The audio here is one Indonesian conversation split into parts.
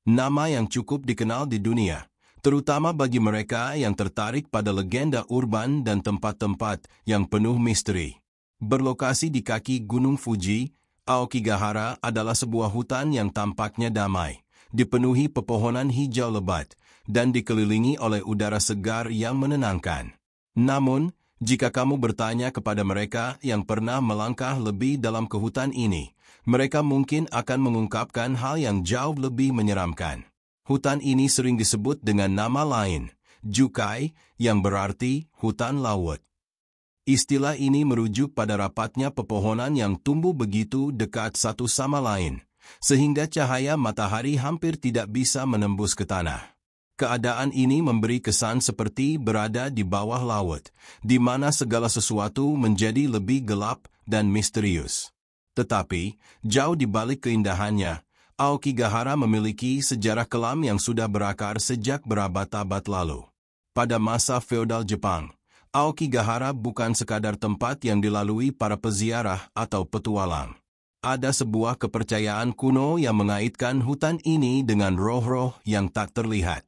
nama yang cukup dikenal di dunia, terutama bagi mereka yang tertarik pada legenda urban dan tempat-tempat yang penuh misteri. Berlokasi di kaki Gunung Fuji, Aokigahara adalah sebuah hutan yang tampaknya damai, dipenuhi pepohonan hijau lebat, dan dikelilingi oleh udara segar yang menenangkan. Namun, jika kamu bertanya kepada mereka yang pernah melangkah lebih dalam ke hutan ini, mereka mungkin akan mengungkapkan hal yang jauh lebih menyeramkan. Hutan ini sering disebut dengan nama lain, Jukai, yang berarti hutan laut. Istilah ini merujuk pada rapatnya pepohonan yang tumbuh begitu dekat satu sama lain, sehingga cahaya matahari hampir tidak bisa menembus ke tanah. Keadaan ini memberi kesan seperti berada di bawah laut, di mana segala sesuatu menjadi lebih gelap dan misterius. Tetapi, jauh di balik keindahannya, Aokigahara memiliki sejarah kelam yang sudah berakar sejak berabad-abad lalu. Pada masa feodal Jepang, Aokigahara bukan sekadar tempat yang dilalui para peziarah atau petualang. Ada sebuah kepercayaan kuno yang mengaitkan hutan ini dengan roh-roh yang tak terlihat.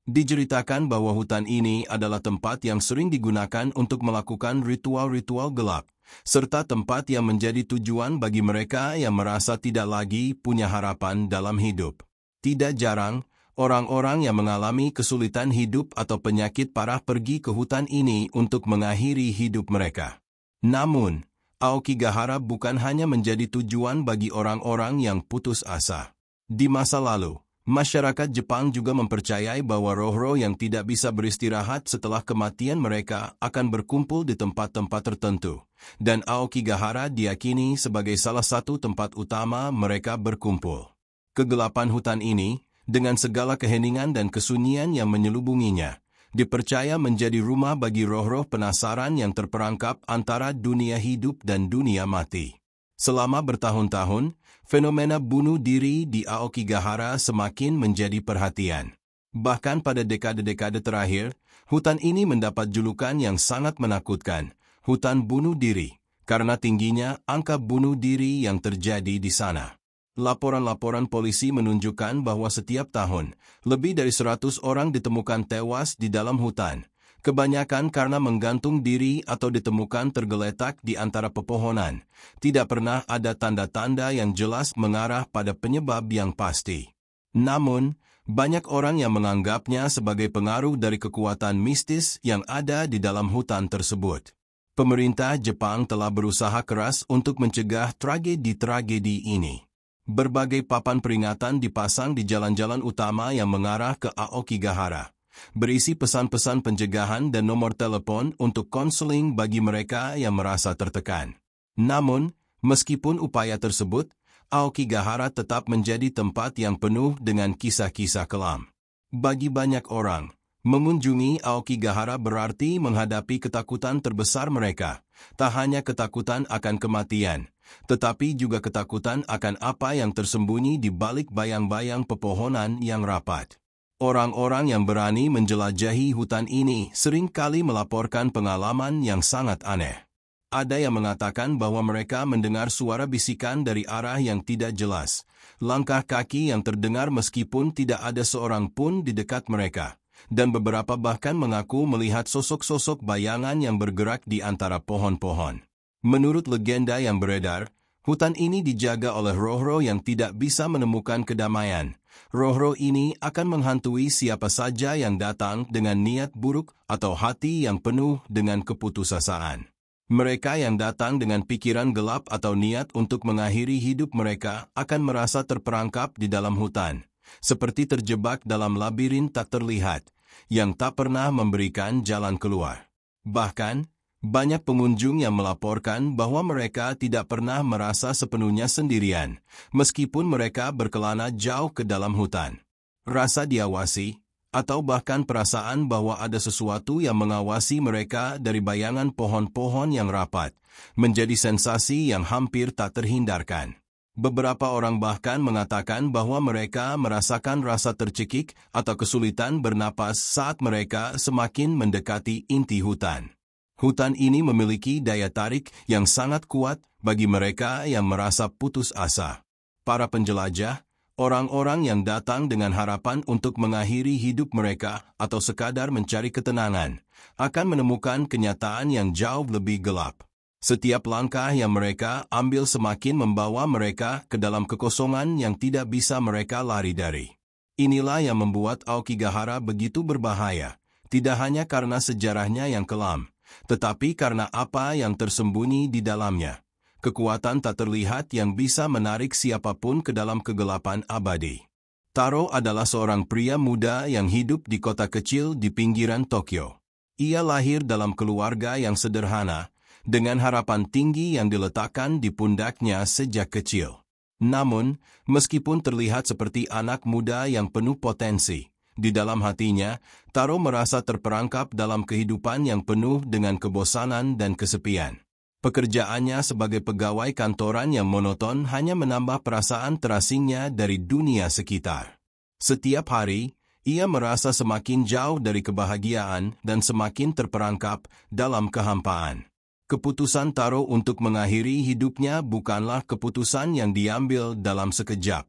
Diceritakan bahwa hutan ini adalah tempat yang sering digunakan untuk melakukan ritual-ritual gelap, serta tempat yang menjadi tujuan bagi mereka yang merasa tidak lagi punya harapan dalam hidup. Tidak jarang, orang-orang yang mengalami kesulitan hidup atau penyakit parah pergi ke hutan ini untuk mengakhiri hidup mereka. Namun, Aokigahara bukan hanya menjadi tujuan bagi orang-orang yang putus asa. Di masa lalu, masyarakat Jepang juga mempercayai bahwa roh-roh yang tidak bisa beristirahat setelah kematian mereka akan berkumpul di tempat-tempat tertentu, dan Aokigahara diyakini sebagai salah satu tempat utama mereka berkumpul. Kegelapan hutan ini, dengan segala keheningan dan kesunyian yang menyelubunginya, dipercaya menjadi rumah bagi roh-roh penasaran yang terperangkap antara dunia hidup dan dunia mati. Selama bertahun-tahun, fenomena bunuh diri di Aokigahara semakin menjadi perhatian. Bahkan pada dekade-dekade terakhir, hutan ini mendapat julukan yang sangat menakutkan, hutan bunuh diri, karena tingginya angka bunuh diri yang terjadi di sana. Laporan-laporan polisi menunjukkan bahwa setiap tahun, lebih dari 100 orang ditemukan tewas di dalam hutan, kebanyakan karena menggantung diri atau ditemukan tergeletak di antara pepohonan. Tidak pernah ada tanda-tanda yang jelas mengarah pada penyebab yang pasti. Namun, banyak orang yang menganggapnya sebagai pengaruh dari kekuatan mistis yang ada di dalam hutan tersebut. Pemerintah Jepang telah berusaha keras untuk mencegah tragedi-tragedi ini. Berbagai papan peringatan dipasang di jalan-jalan utama yang mengarah ke Aokigahara, berisi pesan-pesan pencegahan dan nomor telepon untuk konseling bagi mereka yang merasa tertekan. Namun, meskipun upaya tersebut, Aokigahara tetap menjadi tempat yang penuh dengan kisah-kisah kelam. Bagi banyak orang, mengunjungi Aokigahara berarti menghadapi ketakutan terbesar mereka, tak hanya ketakutan akan kematian, tetapi juga ketakutan akan apa yang tersembunyi di balik bayang-bayang pepohonan yang rapat. Orang-orang yang berani menjelajahi hutan ini seringkali melaporkan pengalaman yang sangat aneh. Ada yang mengatakan bahwa mereka mendengar suara bisikan dari arah yang tidak jelas, langkah kaki yang terdengar meskipun tidak ada seorang pun di dekat mereka, dan beberapa bahkan mengaku melihat sosok-sosok bayangan yang bergerak di antara pohon-pohon. Menurut legenda yang beredar, hutan ini dijaga oleh roh-roh yang tidak bisa menemukan kedamaian. Roh-roh ini akan menghantui siapa saja yang datang dengan niat buruk atau hati yang penuh dengan keputusasaan. Mereka yang datang dengan pikiran gelap atau niat untuk mengakhiri hidup mereka akan merasa terperangkap di dalam hutan, seperti terjebak dalam labirin tak terlihat, yang tak pernah memberikan jalan keluar. Bahkan, banyak pengunjung yang melaporkan bahwa mereka tidak pernah merasa sepenuhnya sendirian, meskipun mereka berkelana jauh ke dalam hutan. Rasa diawasi, atau bahkan perasaan bahwa ada sesuatu yang mengawasi mereka dari bayangan pohon-pohon yang rapat, menjadi sensasi yang hampir tak terhindarkan. Beberapa orang bahkan mengatakan bahwa mereka merasakan rasa tercekik atau kesulitan bernapas saat mereka semakin mendekati inti hutan. Hutan ini memiliki daya tarik yang sangat kuat bagi mereka yang merasa putus asa. Para penjelajah, Orang-orang yang datang dengan harapan untuk mengakhiri hidup mereka atau sekadar mencari ketenangan, akan menemukan kenyataan yang jauh lebih gelap. Setiap langkah yang mereka ambil semakin membawa mereka ke dalam kekosongan yang tidak bisa mereka lari dari. Inilah yang membuat Aokigahara begitu berbahaya, tidak hanya karena sejarahnya yang kelam, tetapi karena apa yang tersembunyi di dalamnya. Kekuatan tak terlihat yang bisa menarik siapapun ke dalam kegelapan abadi. Taro adalah seorang pria muda yang hidup di kota kecil di pinggiran Tokyo. Ia lahir dalam keluarga yang sederhana, dengan harapan tinggi yang diletakkan di pundaknya sejak kecil. Namun, meskipun terlihat seperti anak muda yang penuh potensi, di dalam hatinya, Taro merasa terperangkap dalam kehidupan yang penuh dengan kebosanan dan kesepian. Pekerjaannya sebagai pegawai kantoran yang monoton hanya menambah perasaan terasingnya dari dunia sekitar. Setiap hari, ia merasa semakin jauh dari kebahagiaan dan semakin terperangkap dalam kehampaan. Keputusan Taro untuk mengakhiri hidupnya bukanlah keputusan yang diambil dalam sekejap.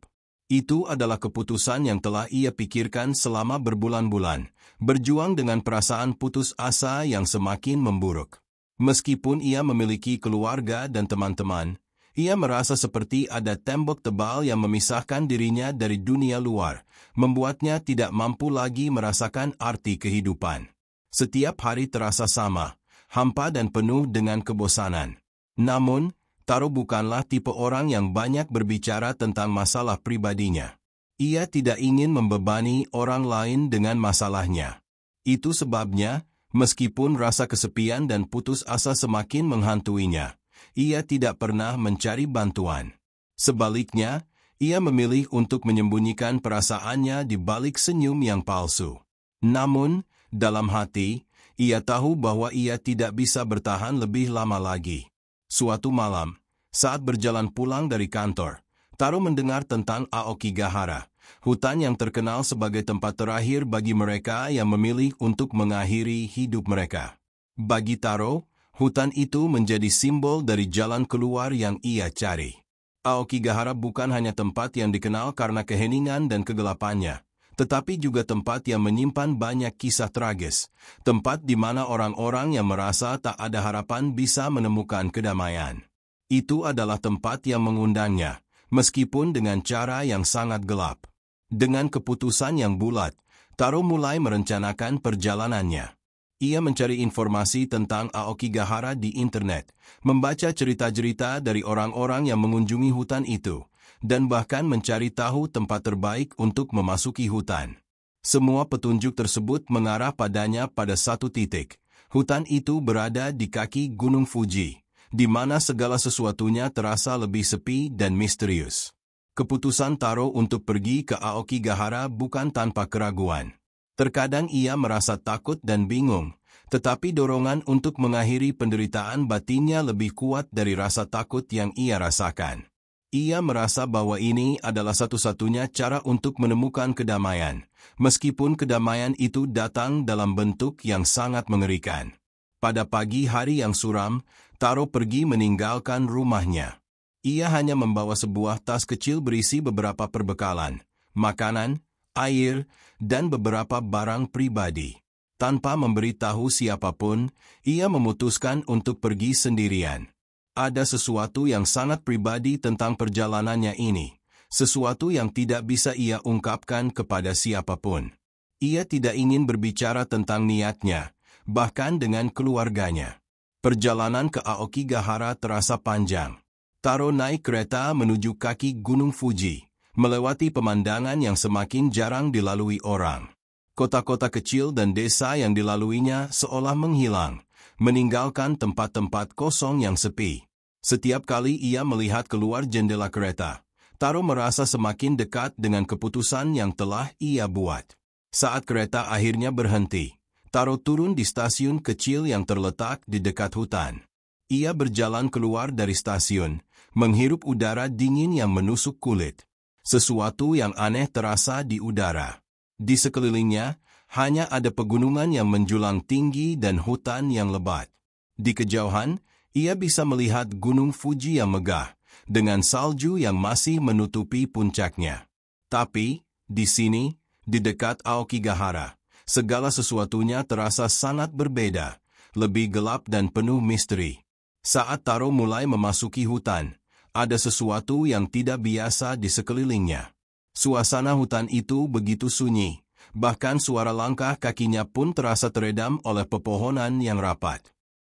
Itu adalah keputusan yang telah ia pikirkan selama berbulan-bulan, berjuang dengan perasaan putus asa yang semakin memburuk. Meskipun ia memiliki keluarga dan teman-teman, ia merasa seperti ada tembok tebal yang memisahkan dirinya dari dunia luar, membuatnya tidak mampu lagi merasakan arti kehidupan. Setiap hari terasa sama, hampa dan penuh dengan kebosanan. Namun, Taro bukanlah tipe orang yang banyak berbicara tentang masalah pribadinya. Ia tidak ingin membebani orang lain dengan masalahnya. Itu sebabnya, meskipun rasa kesepian dan putus asa semakin menghantuinya, ia tidak pernah mencari bantuan. Sebaliknya, ia memilih untuk menyembunyikan perasaannya di balik senyum yang palsu. Namun, dalam hati, ia tahu bahwa ia tidak bisa bertahan lebih lama lagi. Suatu malam, saat berjalan pulang dari kantor, Taro mendengar tentang Aokigahara, hutan yang terkenal sebagai tempat terakhir bagi mereka yang memilih untuk mengakhiri hidup mereka. Bagi Taro, hutan itu menjadi simbol dari jalan keluar yang ia cari. Aokigahara bukan hanya tempat yang dikenal karena keheningan dan kegelapannya, tetapi juga tempat yang menyimpan banyak kisah tragis, tempat di mana orang-orang yang merasa tak ada harapan bisa menemukan kedamaian. Itu adalah tempat yang mengundangnya, meskipun dengan cara yang sangat gelap. Dengan keputusan yang bulat, Taro mulai merencanakan perjalanannya. Ia mencari informasi tentang Aokigahara di internet, membaca cerita-cerita dari orang-orang yang mengunjungi hutan itu, dan bahkan mencari tahu tempat terbaik untuk memasuki hutan. Semua petunjuk tersebut mengarah padanya pada satu titik. Hutan itu berada di kaki Gunung Fuji, di mana segala sesuatunya terasa lebih sepi dan misterius. Keputusan Taro untuk pergi ke Aokigahara bukan tanpa keraguan. Terkadang ia merasa takut dan bingung, tetapi dorongan untuk mengakhiri penderitaan batinnya lebih kuat dari rasa takut yang ia rasakan. Ia merasa bahwa ini adalah satu-satunya cara untuk menemukan kedamaian, meskipun kedamaian itu datang dalam bentuk yang sangat mengerikan. Pada pagi hari yang suram, Taro pergi meninggalkan rumahnya. Ia hanya membawa sebuah tas kecil berisi beberapa perbekalan, makanan, air, dan beberapa barang pribadi. Tanpa memberitahu siapapun, ia memutuskan untuk pergi sendirian. Ada sesuatu yang sangat pribadi tentang perjalanannya ini, sesuatu yang tidak bisa ia ungkapkan kepada siapapun. Ia tidak ingin berbicara tentang niatnya, bahkan dengan keluarganya. Perjalanan ke Aokigahara terasa panjang. Taro naik kereta menuju kaki Gunung Fuji, melewati pemandangan yang semakin jarang dilalui orang. Kota-kota kecil dan desa yang dilaluinya seolah menghilang, meninggalkan tempat-tempat kosong yang sepi. Setiap kali ia melihat keluar jendela kereta, Taro merasa semakin dekat dengan keputusan yang telah ia buat. Saat kereta akhirnya berhenti, Taro turun di stasiun kecil yang terletak di dekat hutan. Ia berjalan keluar dari stasiun, menghirup udara dingin yang menusuk kulit. Sesuatu yang aneh terasa di udara. Di sekelilingnya, hanya ada pegunungan yang menjulang tinggi dan hutan yang lebat. Di kejauhan, ia bisa melihat Gunung Fuji yang megah, dengan salju yang masih menutupi puncaknya. Tapi, di sini, di dekat Aokigahara, segala sesuatunya terasa sangat berbeda, lebih gelap dan penuh misteri. Saat Taro mulai memasuki hutan, ada sesuatu yang tidak biasa di sekelilingnya. Suasana hutan itu begitu sunyi, bahkan suara langkah kakinya pun terasa teredam oleh pepohonan yang rapat.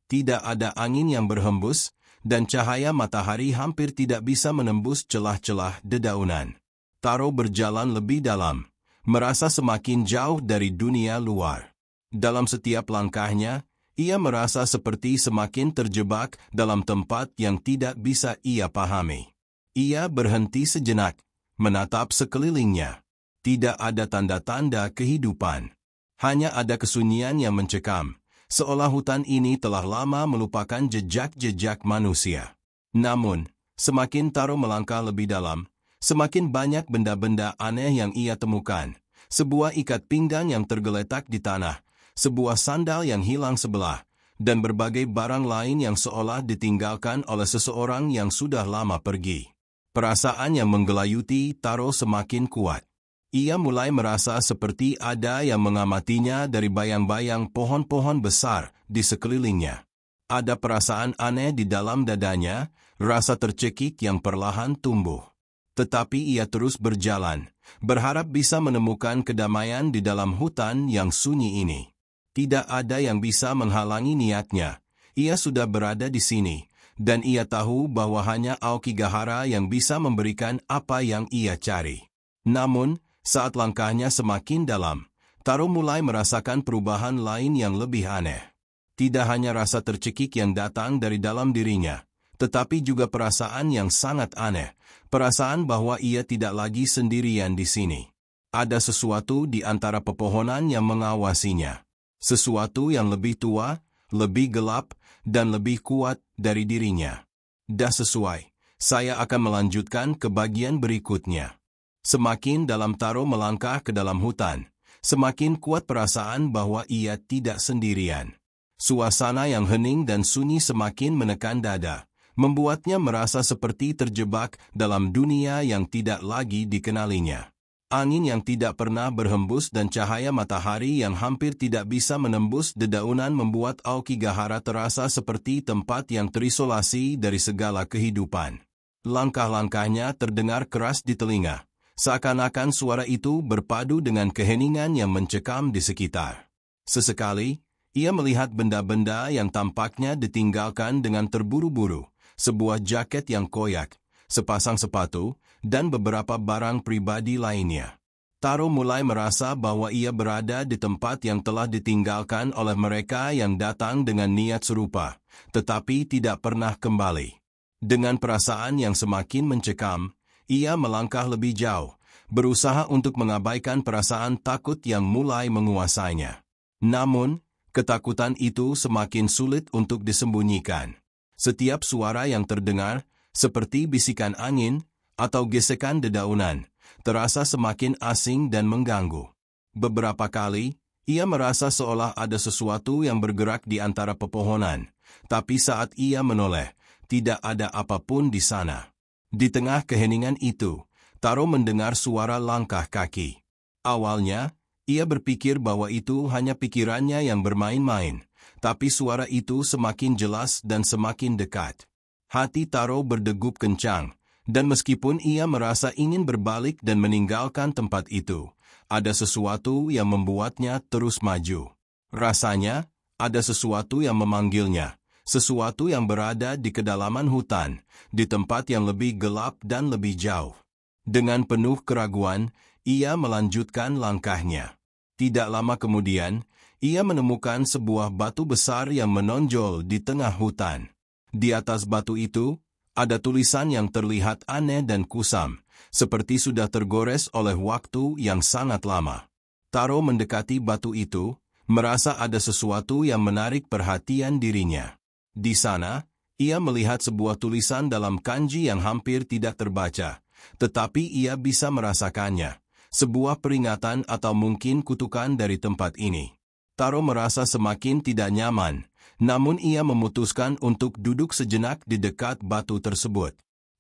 Tidak ada angin yang berhembus, dan cahaya matahari hampir tidak bisa menembus celah-celah dedaunan. Taro berjalan lebih dalam, merasa semakin jauh dari dunia luar. Dalam setiap langkahnya, ia merasa seperti semakin terjebak dalam tempat yang tidak bisa ia pahami. Ia berhenti sejenak, menatap sekelilingnya. Tidak ada tanda-tanda kehidupan. Hanya ada kesunyian yang mencekam, seolah hutan ini telah lama melupakan jejak-jejak manusia. Namun, semakin Taro melangkah lebih dalam, semakin banyak benda-benda aneh yang ia temukan. Sebuah ikat pinggang yang tergeletak di tanah, sebuah sandal yang hilang sebelah, dan berbagai barang lain yang seolah ditinggalkan oleh seseorang yang sudah lama pergi. Perasaan yang menggelayuti Taro semakin kuat. Ia mulai merasa seperti ada yang mengamatinya dari bayang-bayang pohon-pohon besar di sekelilingnya. Ada perasaan aneh di dalam dadanya, rasa tercekik yang perlahan tumbuh. Tetapi ia terus berjalan, berharap bisa menemukan kedamaian di dalam hutan yang sunyi ini. Tidak ada yang bisa menghalangi niatnya. Ia sudah berada di sini, dan ia tahu bahwa hanya Aokigahara yang bisa memberikan apa yang ia cari. Namun, saat langkahnya semakin dalam, Taro mulai merasakan perubahan lain yang lebih aneh. Tidak hanya rasa tercekik yang datang dari dalam dirinya, tetapi juga perasaan yang sangat aneh, perasaan bahwa ia tidak lagi sendirian di sini. Ada sesuatu di antara pepohonan yang mengawasinya. Sesuatu yang lebih tua, lebih gelap, dan lebih kuat dari dirinya. Dah sesuai, saya akan melanjutkan ke bagian berikutnya. Semakin dalam Taro melangkah ke dalam hutan, semakin kuat perasaan bahwa ia tidak sendirian. Suasana yang hening dan sunyi semakin menekan dada, membuatnya merasa seperti terjebak dalam dunia yang tidak lagi dikenalinya. Angin yang tidak pernah berhembus dan cahaya matahari yang hampir tidak bisa menembus dedaunan membuat Aokigahara terasa seperti tempat yang terisolasi dari segala kehidupan. Langkah-langkahnya terdengar keras di telinga, seakan-akan suara itu berpadu dengan keheningan yang mencekam di sekitar. Sesekali, ia melihat benda-benda yang tampaknya ditinggalkan dengan terburu-buru, sebuah jaket yang koyak, sepasang sepatu, dan beberapa barang pribadi lainnya. Taro mulai merasa bahwa ia berada di tempat yang telah ditinggalkan oleh mereka yang datang dengan niat serupa, tetapi tidak pernah kembali. Dengan perasaan yang semakin mencekam, ia melangkah lebih jauh, berusaha untuk mengabaikan perasaan takut yang mulai menguasainya. Namun, ketakutan itu semakin sulit untuk disembunyikan. Setiap suara yang terdengar, seperti bisikan angin atau gesekan dedaunan, terasa semakin asing dan mengganggu. Beberapa kali, ia merasa seolah ada sesuatu yang bergerak di antara pepohonan, tapi saat ia menoleh, tidak ada apapun di sana. Di tengah keheningan itu, Taro mendengar suara langkah kaki. Awalnya, ia berpikir bahwa itu hanya pikirannya yang bermain-main, tapi suara itu semakin jelas dan semakin dekat. Hati Taro berdegup kencang, dan meskipun ia merasa ingin berbalik dan meninggalkan tempat itu, ada sesuatu yang membuatnya terus maju. Rasanya, ada sesuatu yang memanggilnya, sesuatu yang berada di kedalaman hutan, di tempat yang lebih gelap dan lebih jauh. Dengan penuh keraguan, ia melanjutkan langkahnya. Tidak lama kemudian, ia menemukan sebuah batu besar yang menonjol di tengah hutan. Di atas batu itu, ada tulisan yang terlihat aneh dan kusam, seperti sudah tergores oleh waktu yang sangat lama. Taro mendekati batu itu, merasa ada sesuatu yang menarik perhatian dirinya. Di sana, ia melihat sebuah tulisan dalam kanji yang hampir tidak terbaca, tetapi ia bisa merasakannya, sebuah peringatan atau mungkin kutukan dari tempat ini. Taro merasa semakin tidak nyaman, namun ia memutuskan untuk duduk sejenak di dekat batu tersebut.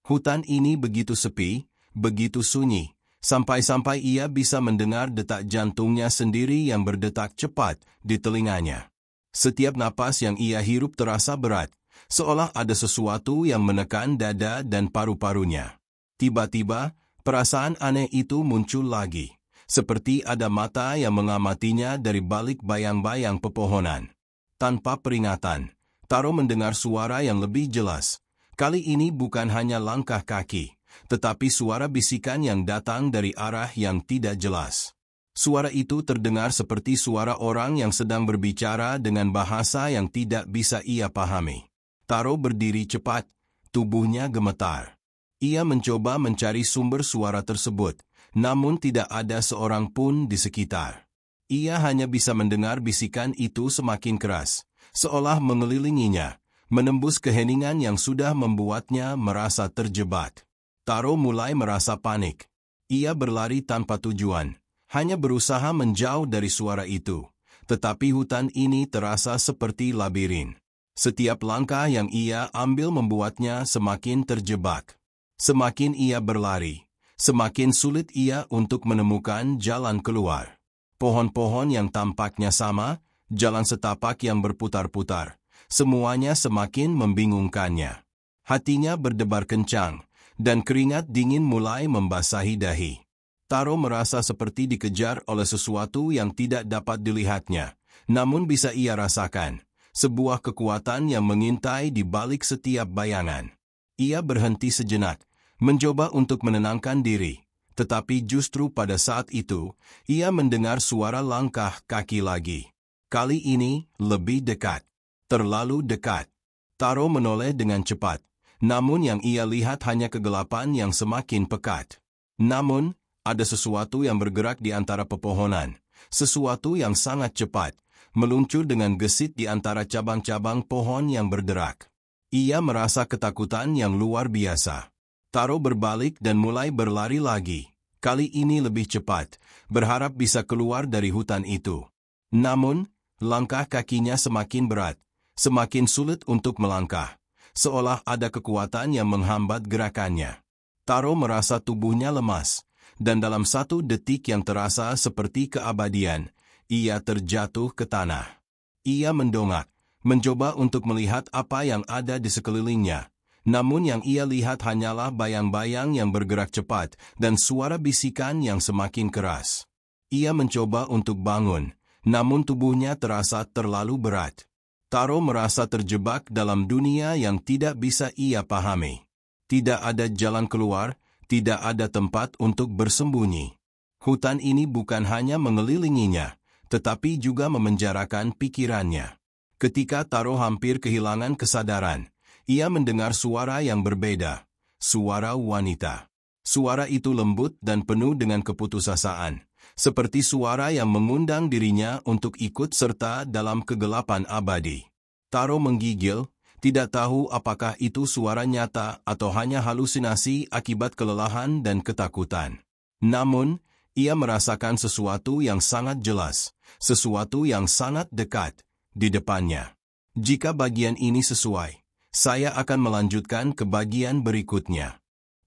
Hutan ini begitu sepi, begitu sunyi, Sampai-sampai ia bisa mendengar detak jantungnya sendiri yang berdetak cepat di telinganya. Setiap napas yang ia hirup terasa berat, seolah ada sesuatu yang menekan dada dan paru-parunya. Tiba-tiba, perasaan aneh itu muncul lagi, seperti ada mata yang mengamatinya dari balik bayang-bayang pepohonan. Tanpa peringatan, Taro mendengar suara yang lebih jelas. Kali ini bukan hanya langkah kaki, tetapi suara bisikan yang datang dari arah yang tidak jelas. Suara itu terdengar seperti suara orang yang sedang berbicara dengan bahasa yang tidak bisa ia pahami. Taro berdiri cepat, tubuhnya gemetar. Ia mencoba mencari sumber suara tersebut, namun tidak ada seorang pun di sekitar. Ia hanya bisa mendengar bisikan itu semakin keras, seolah mengelilinginya, menembus keheningan yang sudah membuatnya merasa terjebak. Taro mulai merasa panik. Ia berlari tanpa tujuan, hanya berusaha menjauh dari suara itu. Tetapi hutan ini terasa seperti labirin. Setiap langkah yang ia ambil membuatnya semakin terjebak. Semakin ia berlari, semakin sulit ia untuk menemukan jalan keluar. Pohon-pohon yang tampaknya sama, jalan setapak yang berputar-putar, semuanya semakin membingungkannya. Hatinya berdebar kencang, dan keringat dingin mulai membasahi dahi. Taro merasa seperti dikejar oleh sesuatu yang tidak dapat dilihatnya, namun bisa ia rasakan, sebuah kekuatan yang mengintai di balik setiap bayangan. Ia berhenti sejenak, mencoba untuk menenangkan diri, tetapi justru pada saat itu, ia mendengar suara langkah kaki lagi. Kali ini, lebih dekat. Terlalu dekat. Taro menoleh dengan cepat, namun yang ia lihat hanya kegelapan yang semakin pekat. Namun, ada sesuatu yang bergerak di antara pepohonan, sesuatu yang sangat cepat, meluncur dengan gesit di antara cabang-cabang pohon yang berderak. Ia merasa ketakutan yang luar biasa. Taro berbalik dan mulai berlari lagi, kali ini lebih cepat, berharap bisa keluar dari hutan itu. Namun, langkah kakinya semakin berat, semakin sulit untuk melangkah, seolah ada kekuatan yang menghambat gerakannya. Taro merasa tubuhnya lemas, dan dalam satu detik yang terasa seperti keabadian, ia terjatuh ke tanah. Ia mendongak, mencoba untuk melihat apa yang ada di sekelilingnya, namun yang ia lihat hanyalah bayang-bayang yang bergerak cepat dan suara bisikan yang semakin keras. Ia mencoba untuk bangun, namun tubuhnya terasa terlalu berat. Taro merasa terjebak dalam dunia yang tidak bisa ia pahami. Tidak ada jalan keluar, tidak ada tempat untuk bersembunyi. Hutan ini bukan hanya mengelilinginya, tetapi juga memenjarakan pikirannya. Ketika Taro hampir kehilangan kesadaran, ia mendengar suara yang berbeda, suara wanita. Suara itu lembut dan penuh dengan keputusasaan, seperti suara yang mengundang dirinya untuk ikut serta dalam kegelapan abadi. Taro menggigil, tidak tahu apakah itu suara nyata atau hanya halusinasi akibat kelelahan dan ketakutan. Namun, ia merasakan sesuatu yang sangat jelas, sesuatu yang sangat dekat di depannya. Jika bagian ini sesuai, saya akan melanjutkan ke bagian berikutnya.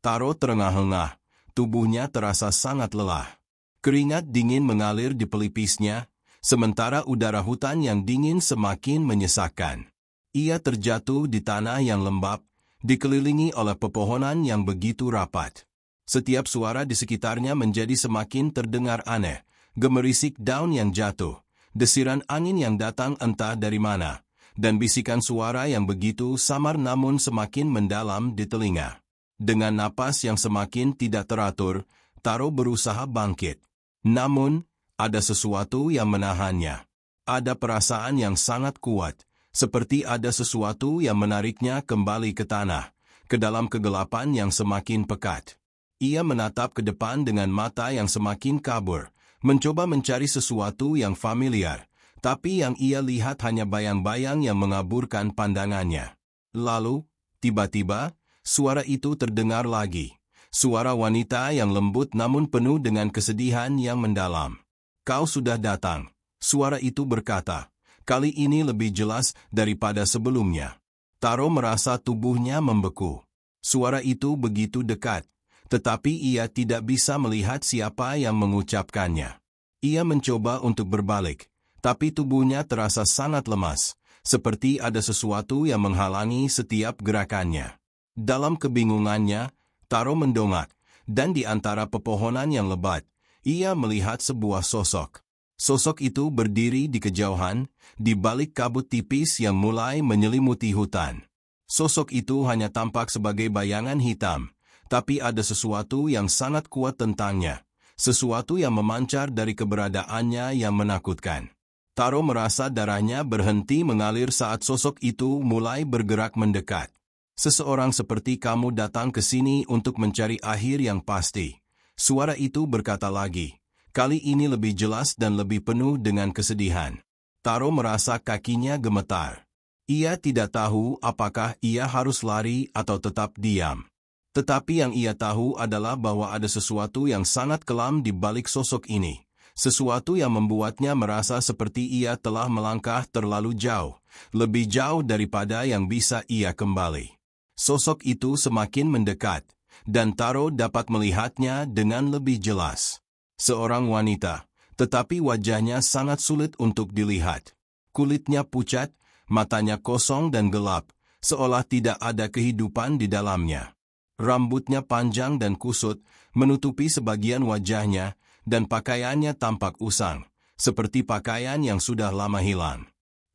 Taro terengah-engah, tubuhnya terasa sangat lelah. Keringat dingin mengalir di pelipisnya, sementara udara hutan yang dingin semakin menyesakkan. Ia terjatuh di tanah yang lembab, dikelilingi oleh pepohonan yang begitu rapat. Setiap suara di sekitarnya menjadi semakin terdengar aneh, gemerisik daun yang jatuh, desiran angin yang datang entah dari mana, dan bisikan suara yang begitu samar namun semakin mendalam di telinga. Dengan napas yang semakin tidak teratur, Taro berusaha bangkit. Namun, ada sesuatu yang menahannya. Ada perasaan yang sangat kuat, seperti ada sesuatu yang menariknya kembali ke tanah, ke dalam kegelapan yang semakin pekat. Ia menatap ke depan dengan mata yang semakin kabur, mencoba mencari sesuatu yang familiar, tapi yang ia lihat hanya bayang-bayang yang mengaburkan pandangannya. Lalu, tiba-tiba, suara itu terdengar lagi. Suara wanita yang lembut namun penuh dengan kesedihan yang mendalam. "Kau sudah datang," suara itu berkata, kali ini lebih jelas daripada sebelumnya. Taro merasa tubuhnya membeku. Suara itu begitu dekat, tetapi ia tidak bisa melihat siapa yang mengucapkannya. Ia mencoba untuk berbalik, tapi tubuhnya terasa sangat lemas, seperti ada sesuatu yang menghalangi setiap gerakannya. Dalam kebingungannya, Taro mendongak, dan di antara pepohonan yang lebat, ia melihat sebuah sosok. Sosok itu berdiri di kejauhan, di balik kabut tipis yang mulai menyelimuti hutan. Sosok itu hanya tampak sebagai bayangan hitam, tapi ada sesuatu yang sangat kuat tentangnya, sesuatu yang memancar dari keberadaannya yang menakutkan. Taro merasa darahnya berhenti mengalir saat sosok itu mulai bergerak mendekat. Seseorang seperti kamu datang ke sini untuk mencari akhir yang pasti. Suara itu berkata lagi, kali ini lebih jelas dan lebih penuh dengan kesedihan. Taro merasa kakinya gemetar. Ia tidak tahu apakah ia harus lari atau tetap diam. Tetapi yang ia tahu adalah bahwa ada sesuatu yang sangat kelam di balik sosok ini. Sesuatu yang membuatnya merasa seperti ia telah melangkah terlalu jauh, lebih jauh daripada yang bisa ia kembali. Sosok itu semakin mendekat, dan Taro dapat melihatnya dengan lebih jelas. Seorang wanita, tetapi wajahnya sangat sulit untuk dilihat. Kulitnya pucat, matanya kosong dan gelap, seolah tidak ada kehidupan di dalamnya. Rambutnya panjang dan kusut, menutupi sebagian wajahnya, dan pakaiannya tampak usang, seperti pakaian yang sudah lama hilang.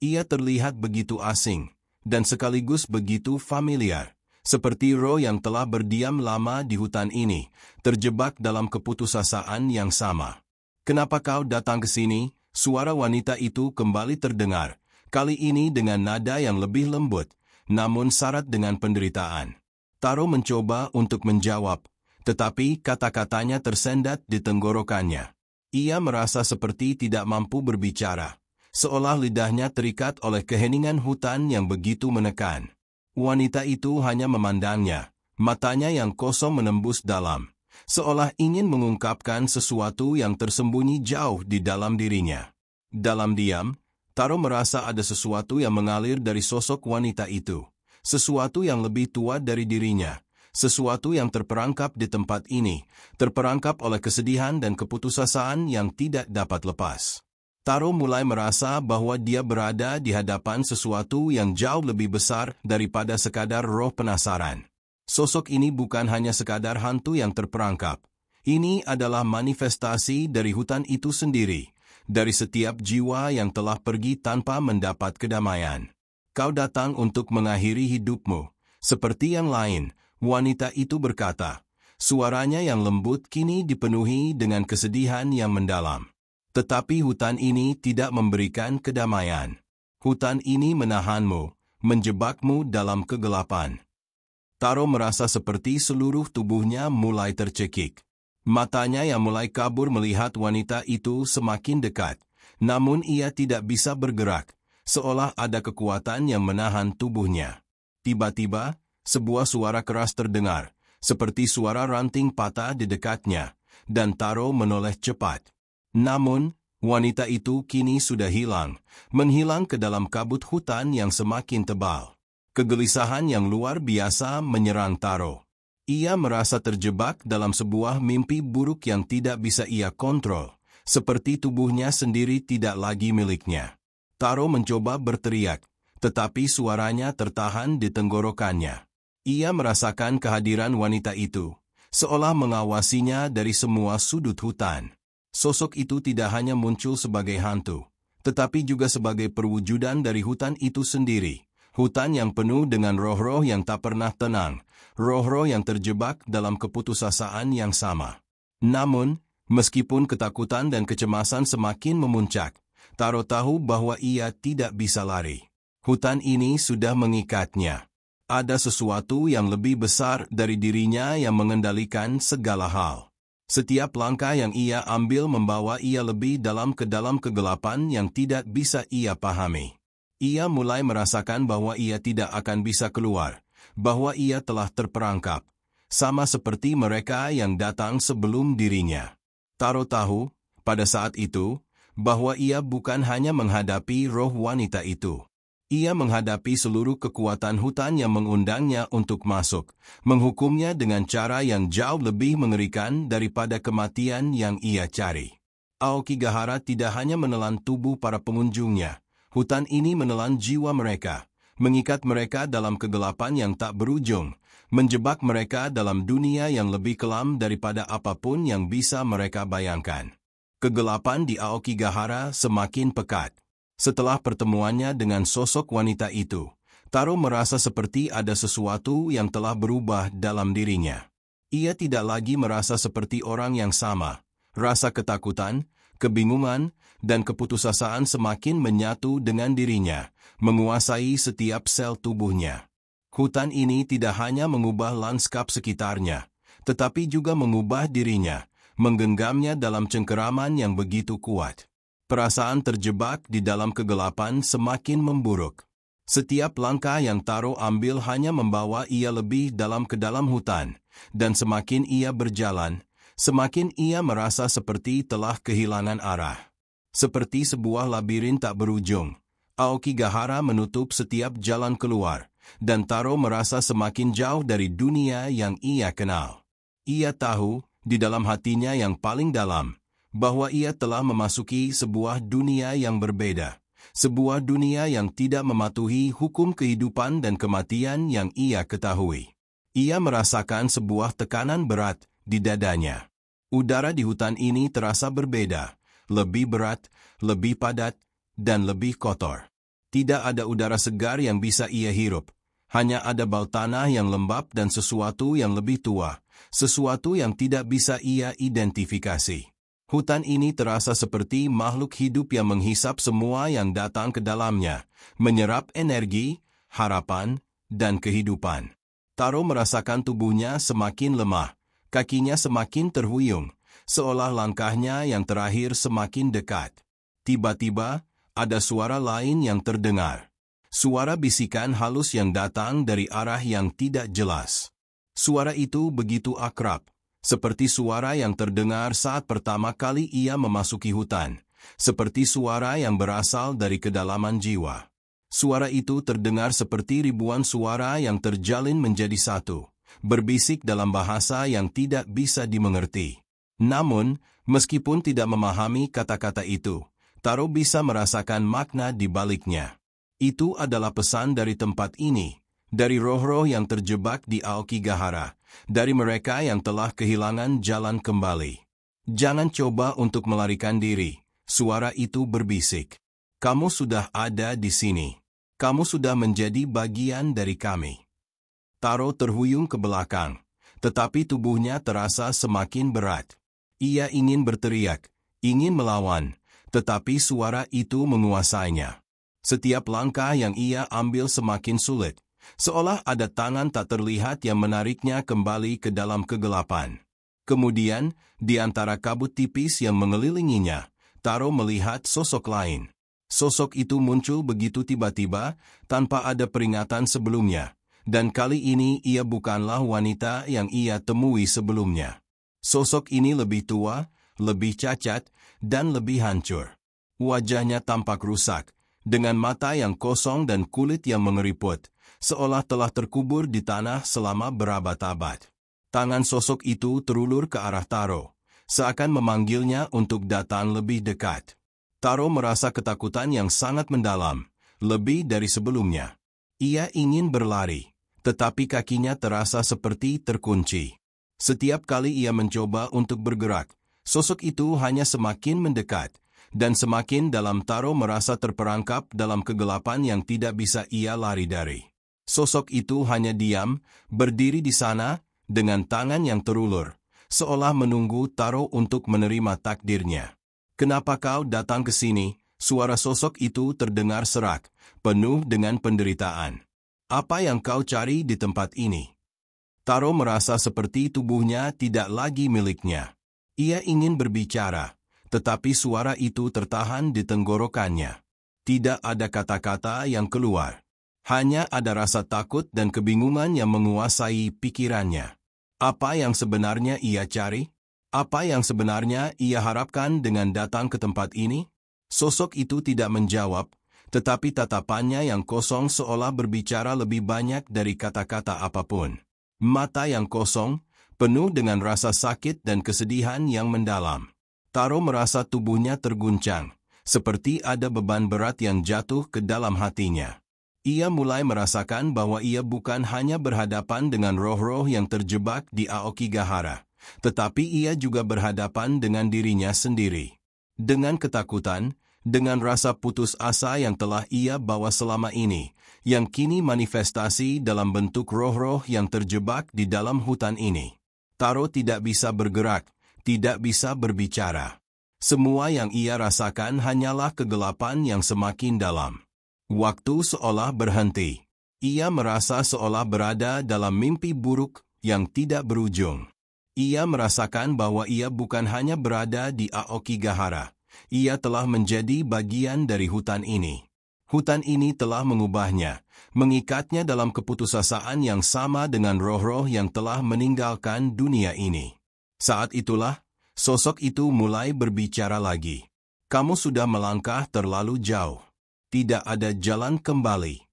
Ia terlihat begitu asing, dan sekaligus begitu familiar, seperti roh yang telah berdiam lama di hutan ini, terjebak dalam keputusasaan yang sama. "Kenapa kau datang ke sini?" Suara wanita itu kembali terdengar, kali ini dengan nada yang lebih lembut, namun syarat dengan penderitaan. Taro mencoba untuk menjawab, tetapi kata-katanya tersendat di tenggorokannya. Ia merasa seperti tidak mampu berbicara, seolah lidahnya terikat oleh keheningan hutan yang begitu menekan. Wanita itu hanya memandangnya, matanya yang kosong menembus dalam, seolah ingin mengungkapkan sesuatu yang tersembunyi jauh di dalam dirinya. Dalam diam, Taro merasa ada sesuatu yang mengalir dari sosok wanita itu, sesuatu yang lebih tua dari dirinya. Sesuatu yang terperangkap di tempat ini, terperangkap oleh kesedihan dan keputusasaan yang tidak dapat lepas. Taro mulai merasa bahwa dia berada di hadapan sesuatu yang jauh lebih besar daripada sekadar roh penasaran. Sosok ini bukan hanya sekadar hantu yang terperangkap. Ini adalah manifestasi dari hutan itu sendiri, dari setiap jiwa yang telah pergi tanpa mendapat kedamaian. "Kau datang untuk mengakhiri hidupmu, seperti yang lain," wanita itu berkata. Suaranya yang lembut kini dipenuhi dengan kesedihan yang mendalam. Tetapi hutan ini tidak memberikan kedamaian. Hutan ini menahanmu, menjebakmu dalam kegelapan. Taro merasa seperti seluruh tubuhnya mulai tercekik. Matanya yang mulai kabur melihat wanita itu semakin dekat, namun ia tidak bisa bergerak, seolah ada kekuatan yang menahan tubuhnya. Tiba-tiba, sebuah suara keras terdengar, seperti suara ranting patah di dekatnya, dan Taro menoleh cepat. Namun, wanita itu kini sudah hilang, menghilang ke dalam kabut hutan yang semakin tebal. Kegelisahan yang luar biasa menyerang Taro. Ia merasa terjebak dalam sebuah mimpi buruk yang tidak bisa ia kontrol, seperti tubuhnya sendiri tidak lagi miliknya. Taro mencoba berteriak, tetapi suaranya tertahan di tenggorokannya. Ia merasakan kehadiran wanita itu, seolah mengawasinya dari semua sudut hutan. Sosok itu tidak hanya muncul sebagai hantu, tetapi juga sebagai perwujudan dari hutan itu sendiri. Hutan yang penuh dengan roh-roh yang tak pernah tenang, roh-roh yang terjebak dalam keputusasaan yang sama. Namun, meskipun ketakutan dan kecemasan semakin memuncak, Taro tahu bahwa ia tidak bisa lari. Hutan ini sudah mengikatnya. Ada sesuatu yang lebih besar dari dirinya yang mengendalikan segala hal. Setiap langkah yang ia ambil membawa ia lebih dalam ke dalam kegelapan yang tidak bisa ia pahami. Ia mulai merasakan bahwa ia tidak akan bisa keluar, bahwa ia telah terperangkap, sama seperti mereka yang datang sebelum dirinya. Taro tahu, pada saat itu, bahwa ia bukan hanya menghadapi roh wanita itu. Ia menghadapi seluruh kekuatan hutan yang mengundangnya untuk masuk, menghukumnya dengan cara yang jauh lebih mengerikan daripada kematian yang ia cari. Aokigahara tidak hanya menelan tubuh para pengunjungnya, hutan ini menelan jiwa mereka, mengikat mereka dalam kegelapan yang tak berujung, menjebak mereka dalam dunia yang lebih kelam daripada apapun yang bisa mereka bayangkan. Kegelapan di Aokigahara semakin pekat. Setelah pertemuannya dengan sosok wanita itu, Taro merasa seperti ada sesuatu yang telah berubah dalam dirinya. Ia tidak lagi merasa seperti orang yang sama. Rasa ketakutan, kebingungan, dan keputusasaan semakin menyatu dengan dirinya, menguasai setiap sel tubuhnya. Hutan ini tidak hanya mengubah lanskap sekitarnya, tetapi juga mengubah dirinya, menggenggamnya dalam cengkeraman yang begitu kuat. Perasaan terjebak di dalam kegelapan semakin memburuk. Setiap langkah yang Taro ambil hanya membawa ia lebih dalam ke dalam hutan, dan semakin ia berjalan, semakin ia merasa seperti telah kehilangan arah. Seperti sebuah labirin tak berujung, Aokigahara menutup setiap jalan keluar, dan Taro merasa semakin jauh dari dunia yang ia kenal. Ia tahu, di dalam hatinya yang paling dalam, bahwa ia telah memasuki sebuah dunia yang berbeda, sebuah dunia yang tidak mematuhi hukum kehidupan dan kematian yang ia ketahui. Ia merasakan sebuah tekanan berat di dadanya. Udara di hutan ini terasa berbeda, lebih berat, lebih padat, dan lebih kotor. Tidak ada udara segar yang bisa ia hirup. Hanya ada bau tanah yang lembab dan sesuatu yang lebih tua, sesuatu yang tidak bisa ia identifikasi. Hutan ini terasa seperti makhluk hidup yang menghisap semua yang datang ke dalamnya, menyerap energi, harapan, dan kehidupan. Taro merasakan tubuhnya semakin lemah, kakinya semakin terhuyung, seolah langkahnya yang terakhir semakin dekat. Tiba-tiba, ada suara lain yang terdengar. Suara bisikan halus yang datang dari arah yang tidak jelas. Suara itu begitu akrab, seperti suara yang terdengar saat pertama kali ia memasuki hutan, seperti suara yang berasal dari kedalaman jiwa. Suara itu terdengar seperti ribuan suara yang terjalin menjadi satu, berbisik dalam bahasa yang tidak bisa dimengerti. Namun, meskipun tidak memahami kata-kata itu, Taro bisa merasakan makna di baliknya. Itu adalah pesan dari tempat ini, dari roh-roh yang terjebak di Aokigahara, dari mereka yang telah kehilangan jalan kembali. Jangan coba untuk melarikan diri, suara itu berbisik. Kamu sudah ada di sini. Kamu sudah menjadi bagian dari kami. Taro terhuyung ke belakang, tetapi tubuhnya terasa semakin berat. Ia ingin berteriak, ingin melawan, tetapi suara itu menguasainya. Setiap langkah yang ia ambil semakin sulit, seolah ada tangan tak terlihat yang menariknya kembali ke dalam kegelapan. Kemudian, di antara kabut tipis yang mengelilinginya, Taro melihat sosok lain. Sosok itu muncul begitu tiba-tiba, tanpa ada peringatan sebelumnya, dan kali ini ia bukanlah wanita yang ia temui sebelumnya. Sosok ini lebih tua, lebih cacat, dan lebih hancur. Wajahnya tampak rusak, dengan mata yang kosong dan kulit yang mengeriput, seolah telah terkubur di tanah selama berabad-abad. Tangan sosok itu terulur ke arah Taro, seakan memanggilnya untuk datang lebih dekat. Taro merasa ketakutan yang sangat mendalam, lebih dari sebelumnya. Ia ingin berlari, tetapi kakinya terasa seperti terkunci. Setiap kali ia mencoba untuk bergerak, sosok itu hanya semakin mendekat, dan semakin dalam Taro merasa terperangkap dalam kegelapan yang tidak bisa ia lari dari. Sosok itu hanya diam, berdiri di sana, dengan tangan yang terulur, seolah menunggu Taro untuk menerima takdirnya. "Kenapa kau datang ke sini?" Suara sosok itu terdengar serak, penuh dengan penderitaan. "Apa yang kau cari di tempat ini?" Taro merasa seperti tubuhnya tidak lagi miliknya. Ia ingin berbicara, tetapi suara itu tertahan di tenggorokannya. Tidak ada kata-kata yang keluar. Hanya ada rasa takut dan kebingungan yang menguasai pikirannya. Apa yang sebenarnya ia cari? Apa yang sebenarnya ia harapkan dengan datang ke tempat ini? Sosok itu tidak menjawab, tetapi tatapannya yang kosong seolah berbicara lebih banyak dari kata-kata apapun. Mata yang kosong, penuh dengan rasa sakit dan kesedihan yang mendalam. Taro merasa tubuhnya terguncang, seperti ada beban berat yang jatuh ke dalam hatinya. Ia mulai merasakan bahwa ia bukan hanya berhadapan dengan roh-roh yang terjebak di Aokigahara, tetapi ia juga berhadapan dengan dirinya sendiri. Dengan ketakutan, dengan rasa putus asa yang telah ia bawa selama ini, yang kini manifestasi dalam bentuk roh-roh yang terjebak di dalam hutan ini. Taro tidak bisa bergerak, tidak bisa berbicara. Semua yang ia rasakan hanyalah kegelapan yang semakin dalam. Waktu seolah berhenti. Ia merasa seolah berada dalam mimpi buruk yang tidak berujung. Ia merasakan bahwa ia bukan hanya berada di Aokigahara. Ia telah menjadi bagian dari hutan ini. Hutan ini telah mengubahnya, mengikatnya dalam keputusasaan yang sama dengan roh-roh yang telah meninggalkan dunia ini. Saat itulah, sosok itu mulai berbicara lagi. Kamu sudah melangkah terlalu jauh. Tidak ada jalan kembali.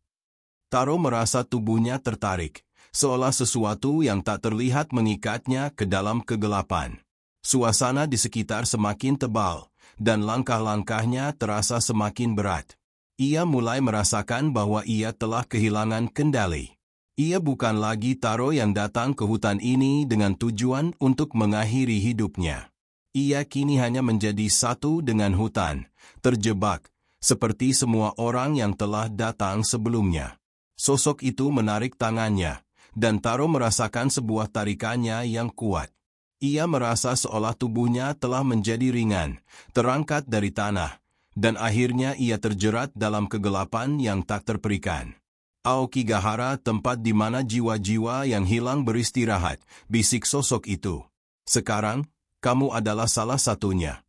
Taro merasa tubuhnya tertarik, seolah sesuatu yang tak terlihat mengikatnya ke dalam kegelapan. Suasana di sekitar semakin tebal, dan langkah-langkahnya terasa semakin berat. Ia mulai merasakan bahwa ia telah kehilangan kendali. Ia bukan lagi Taro yang datang ke hutan ini dengan tujuan untuk mengakhiri hidupnya. Ia kini hanya menjadi satu dengan hutan, terjebak, seperti semua orang yang telah datang sebelumnya. Sosok itu menarik tangannya, dan Taro merasakan sebuah tarikannya yang kuat. Ia merasa seolah tubuhnya telah menjadi ringan, terangkat dari tanah, dan akhirnya ia terjerat dalam kegelapan yang tak terperikan. Aokigahara, tempat di mana jiwa-jiwa yang hilang beristirahat, bisik sosok itu. Sekarang, kamu adalah salah satunya.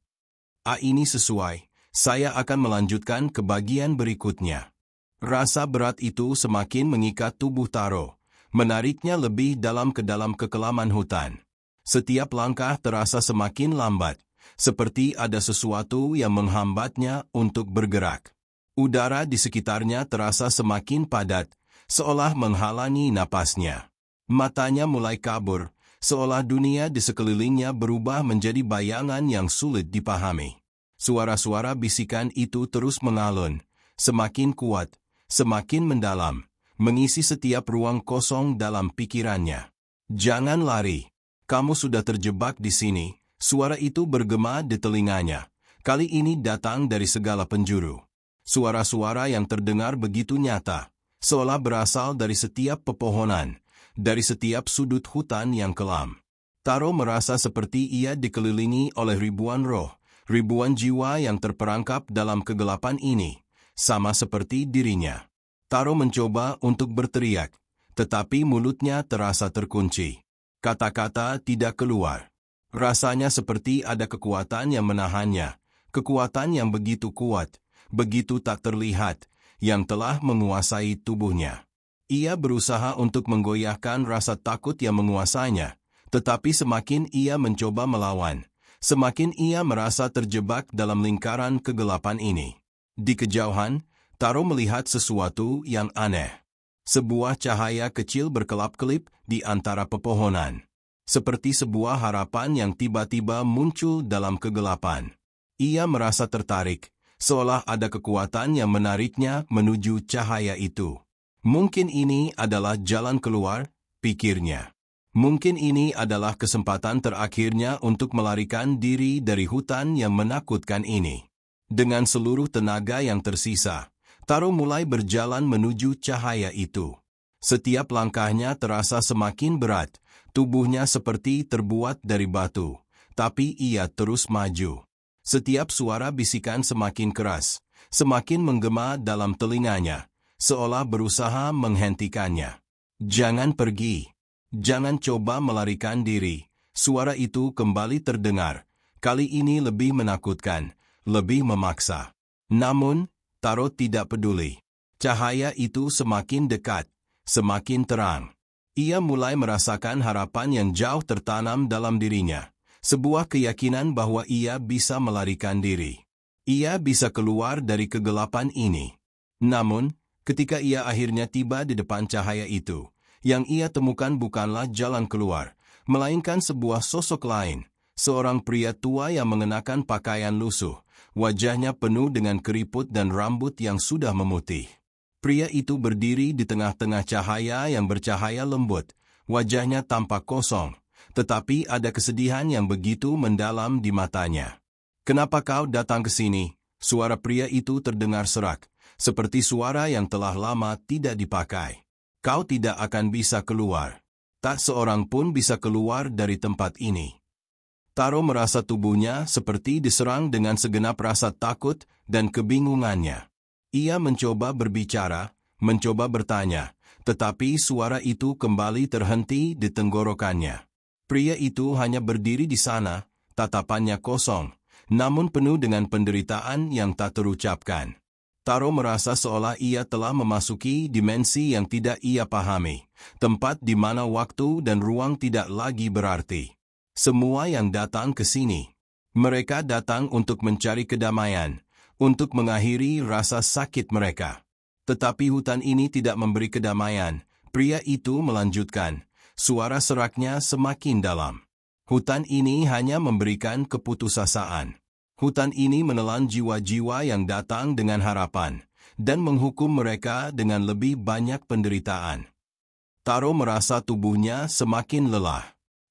Ini sesuai, saya akan melanjutkan ke bagian berikutnya. Rasa berat itu semakin mengikat tubuh Taro, menariknya lebih dalam ke dalam kekelaman hutan. Setiap langkah terasa semakin lambat, seperti ada sesuatu yang menghambatnya untuk bergerak. Udara di sekitarnya terasa semakin padat, seolah menghalangi napasnya. Matanya mulai kabur, seolah dunia di sekelilingnya berubah menjadi bayangan yang sulit dipahami. Suara-suara bisikan itu terus mengalun, semakin kuat, semakin mendalam, mengisi setiap ruang kosong dalam pikirannya. Jangan lari. Kamu sudah terjebak di sini, suara itu bergema di telinganya. Kali ini datang dari segala penjuru. Suara-suara yang terdengar begitu nyata, seolah berasal dari setiap pepohonan, dari setiap sudut hutan yang kelam. Taro merasa seperti ia dikelilingi oleh ribuan roh, ribuan jiwa yang terperangkap dalam kegelapan ini, sama seperti dirinya. Taro mencoba untuk berteriak, tetapi mulutnya terasa terkunci. Kata-kata tidak keluar. Rasanya seperti ada kekuatan yang menahannya, kekuatan yang begitu kuat, begitu tak terlihat, yang telah menguasai tubuhnya. Ia berusaha untuk menggoyahkan rasa takut yang menguasainya, tetapi semakin ia mencoba melawan, semakin ia merasa terjebak dalam lingkaran kegelapan ini. Di kejauhan, Taro melihat sesuatu yang aneh. Sebuah cahaya kecil berkelap-kelip di antara pepohonan. Seperti sebuah harapan yang tiba-tiba muncul dalam kegelapan. Ia merasa tertarik, seolah ada kekuatan yang menariknya menuju cahaya itu. Mungkin ini adalah jalan keluar, pikirnya. Mungkin ini adalah kesempatan terakhirnya untuk melarikan diri dari hutan yang menakutkan ini. Dengan seluruh tenaga yang tersisa, Taro mulai berjalan menuju cahaya itu. Setiap langkahnya terasa semakin berat, tubuhnya seperti terbuat dari batu, tapi ia terus maju. Setiap suara bisikan semakin keras, semakin menggema dalam telinganya, seolah berusaha menghentikannya. Jangan pergi, jangan coba melarikan diri. Suara itu kembali terdengar, kali ini lebih menakutkan, lebih memaksa. Namun, Taro tidak peduli. Cahaya itu semakin dekat, semakin terang. Ia mulai merasakan harapan yang jauh tertanam dalam dirinya. Sebuah keyakinan bahwa ia bisa melarikan diri. Ia bisa keluar dari kegelapan ini. Namun, ketika ia akhirnya tiba di depan cahaya itu, yang ia temukan bukanlah jalan keluar, melainkan sebuah sosok lain, seorang pria tua yang mengenakan pakaian lusuh, wajahnya penuh dengan keriput dan rambut yang sudah memutih. Pria itu berdiri di tengah-tengah cahaya yang bercahaya lembut, wajahnya tampak kosong, tetapi ada kesedihan yang begitu mendalam di matanya. "Kenapa kau datang ke sini?" Suara pria itu terdengar serak, seperti suara yang telah lama tidak dipakai. "Kau tidak akan bisa keluar. Tak seorang pun bisa keluar dari tempat ini." Taro merasa tubuhnya seperti diserang dengan segenap rasa takut dan kebingungannya. Ia mencoba berbicara, mencoba bertanya, tetapi suara itu kembali terhenti di tenggorokannya. Pria itu hanya berdiri di sana, tatapannya kosong, namun penuh dengan penderitaan yang tak terucapkan. Taro merasa seolah ia telah memasuki dimensi yang tidak ia pahami, tempat di mana waktu dan ruang tidak lagi berarti. Semua yang datang ke sini, mereka datang untuk mencari kedamaian, untuk mengakhiri rasa sakit mereka. Tetapi hutan ini tidak memberi kedamaian. Pria itu melanjutkan, suara seraknya semakin dalam. "Hutan ini hanya memberikan keputusasaan. Hutan ini menelan jiwa-jiwa yang datang dengan harapan, dan menghukum mereka dengan lebih banyak penderitaan." Taro merasa tubuhnya semakin lelah.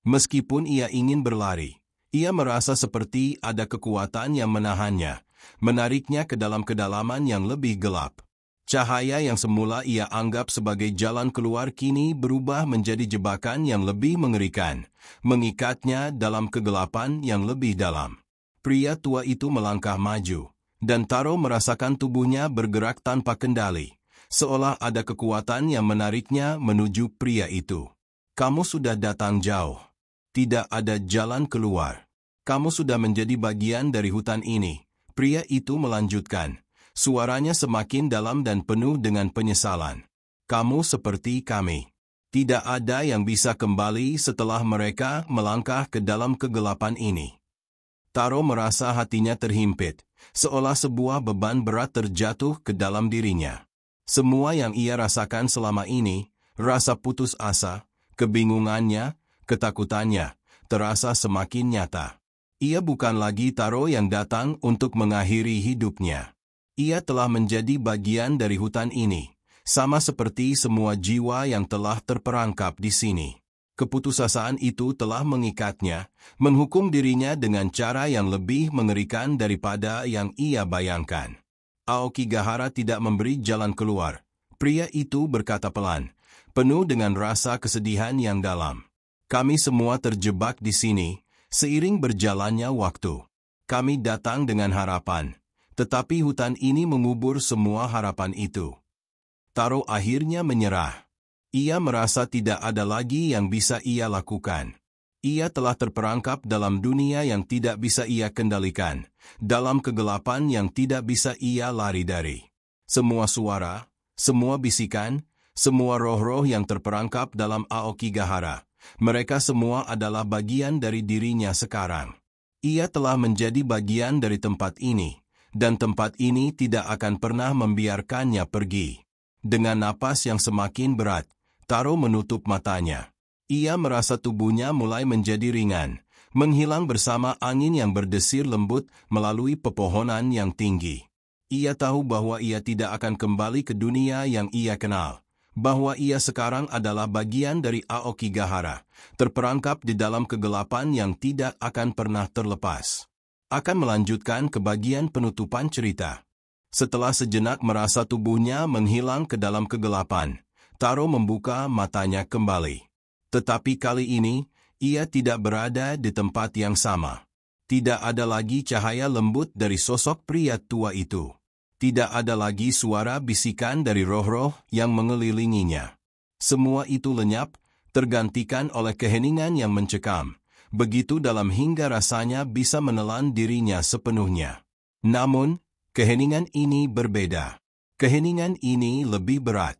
Meskipun ia ingin berlari, ia merasa seperti ada kekuatan yang menahannya, menariknya ke dalam kedalaman yang lebih gelap. Cahaya yang semula ia anggap sebagai jalan keluar kini berubah menjadi jebakan yang lebih mengerikan, mengikatnya dalam kegelapan yang lebih dalam. Pria tua itu melangkah maju, dan Taro merasakan tubuhnya bergerak tanpa kendali, seolah ada kekuatan yang menariknya menuju pria itu. "Kamu sudah datang jauh. Tidak ada jalan keluar. Kamu sudah menjadi bagian dari hutan ini." Pria itu melanjutkan, suaranya semakin dalam dan penuh dengan penyesalan. "Kamu seperti kami. Tidak ada yang bisa kembali setelah mereka melangkah ke dalam kegelapan ini." Taro merasa hatinya terhimpit, seolah sebuah beban berat terjatuh ke dalam dirinya. Semua yang ia rasakan selama ini, rasa putus asa, kebingungannya, ketakutannya, terasa semakin nyata. Ia bukan lagi Taro yang datang untuk mengakhiri hidupnya. Ia telah menjadi bagian dari hutan ini, sama seperti semua jiwa yang telah terperangkap di sini. Keputusasaan itu telah mengikatnya, menghukum dirinya dengan cara yang lebih mengerikan daripada yang ia bayangkan. Aokigahara tidak memberi jalan keluar. Pria itu berkata pelan, penuh dengan rasa kesedihan yang dalam. "Kami semua terjebak di sini, seiring berjalannya waktu. Kami datang dengan harapan, tetapi hutan ini mengubur semua harapan itu." Taro akhirnya menyerah. Ia merasa tidak ada lagi yang bisa ia lakukan. Ia telah terperangkap dalam dunia yang tidak bisa ia kendalikan, dalam kegelapan yang tidak bisa ia lari dari. Semua suara, semua bisikan, semua roh-roh yang terperangkap dalam Aokigahara, mereka semua adalah bagian dari dirinya sekarang. Ia telah menjadi bagian dari tempat ini, dan tempat ini tidak akan pernah membiarkannya pergi. Dengan napas yang semakin berat, Taro menutup matanya. Ia merasa tubuhnya mulai menjadi ringan, menghilang bersama angin yang berdesir lembut melalui pepohonan yang tinggi. Ia tahu bahwa ia tidak akan kembali ke dunia yang ia kenal, bahwa ia sekarang adalah bagian dari Aokigahara, terperangkap di dalam kegelapan yang tidak akan pernah terlepas. Akan melanjutkan ke bagian penutupan cerita. Setelah sejenak merasa tubuhnya menghilang ke dalam kegelapan, Taro membuka matanya kembali. Tetapi kali ini, ia tidak berada di tempat yang sama. Tidak ada lagi cahaya lembut dari sosok pria tua itu. Tidak ada lagi suara bisikan dari roh-roh yang mengelilinginya. Semua itu lenyap, tergantikan oleh keheningan yang mencekam, begitu dalam hingga rasanya bisa menelan dirinya sepenuhnya. Namun, keheningan ini berbeda. Keheningan ini lebih berat.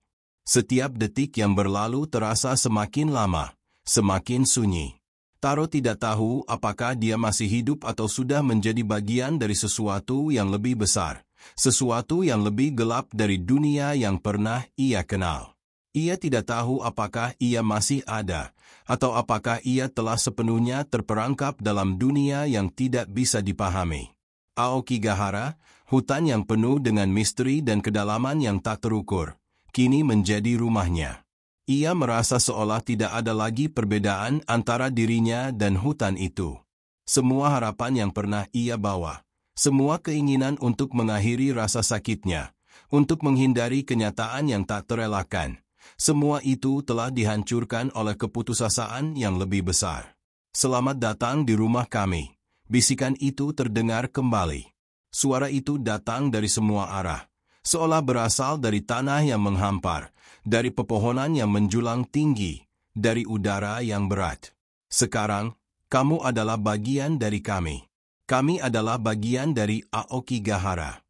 Setiap detik yang berlalu terasa semakin lama, semakin sunyi. Taro tidak tahu apakah dia masih hidup atau sudah menjadi bagian dari sesuatu yang lebih besar, sesuatu yang lebih gelap dari dunia yang pernah ia kenal. Ia tidak tahu apakah ia masih ada, atau apakah ia telah sepenuhnya terperangkap dalam dunia yang tidak bisa dipahami. Aokigahara, hutan yang penuh dengan misteri dan kedalaman yang tak terukur, kini menjadi rumahnya. Ia merasa seolah tidak ada lagi perbedaan antara dirinya dan hutan itu. Semua harapan yang pernah ia bawa, semua keinginan untuk mengakhiri rasa sakitnya, untuk menghindari kenyataan yang tak terelakkan, semua itu telah dihancurkan oleh keputusasaan yang lebih besar. "Selamat datang di rumah kami," bisikan itu terdengar kembali. Suara itu datang dari semua arah, seolah berasal dari tanah yang menghampar, dari pepohonan yang menjulang tinggi, dari udara yang berat. "Sekarang, kamu adalah bagian dari kami. Kami adalah bagian dari Aokigahara."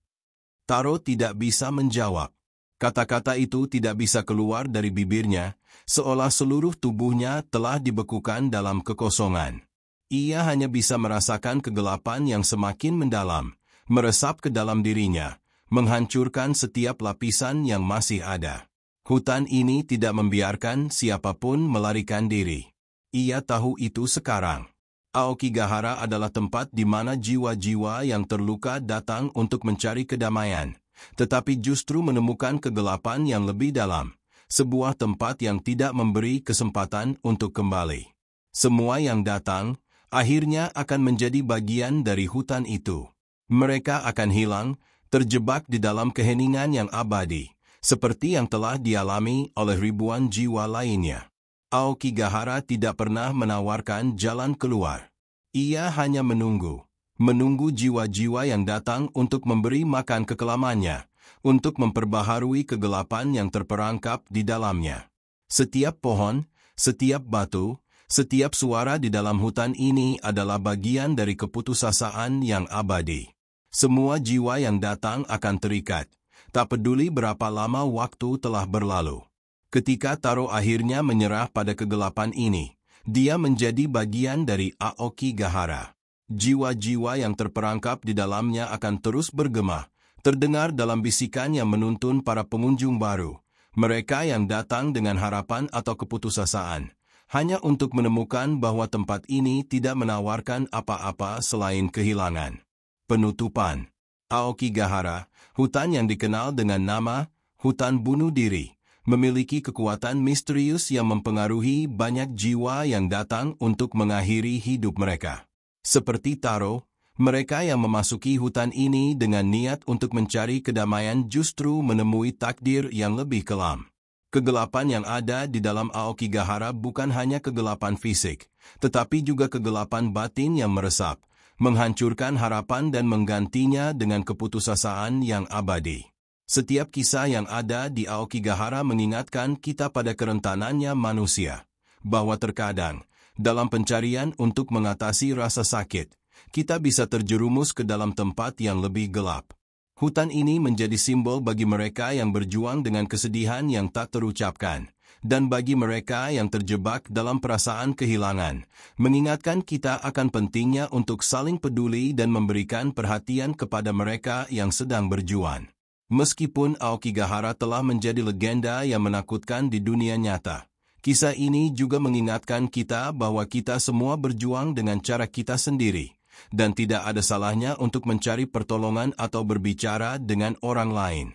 Taro tidak bisa menjawab. Kata-kata itu tidak bisa keluar dari bibirnya, seolah seluruh tubuhnya telah dibekukan dalam kekosongan. Ia hanya bisa merasakan kegelapan yang semakin mendalam, meresap ke dalam dirinya, menghancurkan setiap lapisan yang masih ada. Hutan ini tidak membiarkan siapapun melarikan diri. Ia tahu itu sekarang. Aokigahara adalah tempat di mana jiwa-jiwa yang terluka datang untuk mencari kedamaian, tetapi justru menemukan kegelapan yang lebih dalam, sebuah tempat yang tidak memberi kesempatan untuk kembali. Semua yang datang, akhirnya akan menjadi bagian dari hutan itu. Mereka akan hilang, terjebak di dalam keheningan yang abadi, seperti yang telah dialami oleh ribuan jiwa lainnya. Aokigahara tidak pernah menawarkan jalan keluar. Ia hanya menunggu jiwa-jiwa yang datang untuk memberi makan kekelamannya, untuk memperbaharui kegelapan yang terperangkap di dalamnya. Setiap pohon, setiap batu, setiap suara di dalam hutan ini adalah bagian dari keputusasaan yang abadi. Semua jiwa yang datang akan terikat, tak peduli berapa lama waktu telah berlalu. Ketika Taro akhirnya menyerah pada kegelapan ini, dia menjadi bagian dari Aokigahara. Jiwa-jiwa yang terperangkap di dalamnya akan terus bergema, terdengar dalam bisikan yang menuntun para pengunjung baru, mereka yang datang dengan harapan atau keputusasaan, hanya untuk menemukan bahwa tempat ini tidak menawarkan apa-apa selain kehilangan. Penutupan. Aokigahara, hutan yang dikenal dengan nama hutan bunuh diri, memiliki kekuatan misterius yang mempengaruhi banyak jiwa yang datang untuk mengakhiri hidup mereka. Seperti Taro, mereka yang memasuki hutan ini dengan niat untuk mencari kedamaian justru menemui takdir yang lebih kelam. Kegelapan yang ada di dalam Aokigahara bukan hanya kegelapan fisik, tetapi juga kegelapan batin yang meresap, menghancurkan harapan dan menggantinya dengan keputusasaan yang abadi. Setiap kisah yang ada di Aokigahara mengingatkan kita pada kerentanannya manusia, bahwa terkadang, dalam pencarian untuk mengatasi rasa sakit, kita bisa terjerumus ke dalam tempat yang lebih gelap. Hutan ini menjadi simbol bagi mereka yang berjuang dengan kesedihan yang tak terucapkan, dan bagi mereka yang terjebak dalam perasaan kehilangan, mengingatkan kita akan pentingnya untuk saling peduli dan memberikan perhatian kepada mereka yang sedang berjuang. Meskipun Aokigahara telah menjadi legenda yang menakutkan di dunia nyata, kisah ini juga mengingatkan kita bahwa kita semua berjuang dengan cara kita sendiri, dan tidak ada salahnya untuk mencari pertolongan atau berbicara dengan orang lain.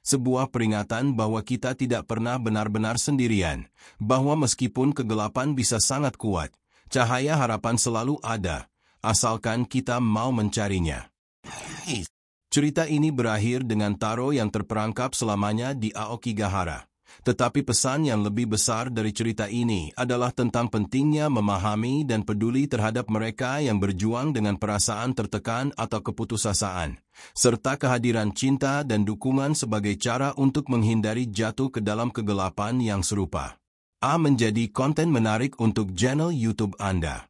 Sebuah peringatan bahwa kita tidak pernah benar-benar sendirian, bahwa meskipun kegelapan bisa sangat kuat, cahaya harapan selalu ada, asalkan kita mau mencarinya. Cerita ini berakhir dengan Taro yang terperangkap selamanya di Aokigahara. Tetapi pesan yang lebih besar dari cerita ini adalah tentang pentingnya memahami dan peduli terhadap mereka yang berjuang dengan perasaan tertekan atau keputusasaan, serta kehadiran cinta dan dukungan sebagai cara untuk menghindari jatuh ke dalam kegelapan yang serupa. Menjadi konten menarik untuk channel YouTube Anda.